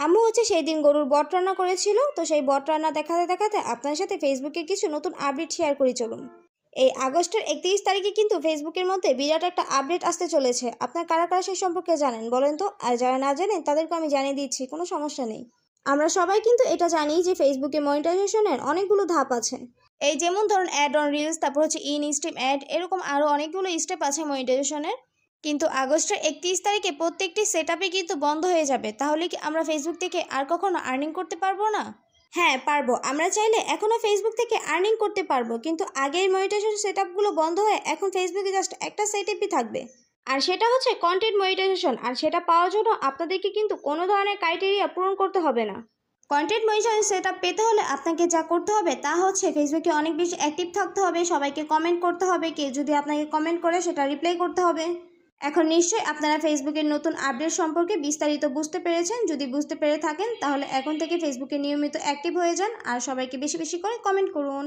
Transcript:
আম্মু হচ্ছে সেই দিন গরুর বট রান্না করেছিল, তো সেই বট রান্না দেখাতে দেখাতে আপনার সাথে ফেসবুকে কিছু নতুন আপডেট শেয়ার করি চলুন। এই আগস্টের 31 তারিখে কিন্তু ফেসবুকের মধ্যে বিরাট একটা আপডেট আসতে চলেছে। আপনার কারা কারা সেই সম্পর্কে জানেন বলেন তো? আর যারা না জানেন তাদেরকে আমি জানিয়ে দিচ্ছি, কোনো সমস্যা নেই। আমরা সবাই কিন্তু এটা জানি যে ফেসবুকে মনিটাইজেশনের অনেকগুলো ধাপ আছে। এই যেমন ধরুন অ্যাড অন রিলস, তারপর হচ্ছে ইন স্ট্রিম অ্যাড, এরকম আরও অনেকগুলো স্টেপ আছে মনিটাইজেশনের। কিন্তু আগস্টের 31 তারিখে প্রত্যেকটি সেটআপে কিন্তু বন্ধ হয়ে যাবে। তাহলে কি আমরা ফেসবুক থেকে আর কখনো আর্নিং করতে পারবো না? হ্যাঁ পারবো, আমরা চাইলে এখনও ফেসবুক থেকে আর্নিং করতে পারবো, কিন্তু আগের মনিটাইজেশন সেটআপগুলো বন্ধ হয়ে এখন ফেসবুকে জাস্ট একটা সেটআপই থাকবে। আর সেটা হচ্ছে কন্টেন্ট মনিটাইজেশন। আর সেটা পাওয়ার জন্য আপনাদেরকে কিন্তু কোনো ধরনের ক্রাইটেরিয়া পূরণ করতে হবে না। কন্টেন্ট মনিটাইজেশন সেটআপ পেতে হলে আপনাকে যা করতে হবে তা হচ্ছে ফেসবুকে অনেক বেশি অ্যাক্টিভ থাকতে হবে, সবাইকে কমেন্ট করতে হবে, কেউ যদি আপনাকে কমেন্ট করে সেটা রিপ্লাই করতে হবে। এখন নিশ্চয়ই আপনারা ফেসবুকের নতুন আপডেট সম্পর্কে বিস্তারিত বুঝতে পেরেছেন। যদি বুঝতে পেরে থাকেন তাহলে এখন থেকে ফেসবুকে নিয়মিত অ্যাক্টিভ হয়ে যান আর সবাইকে বেশি বেশি করে কমেন্ট করুন।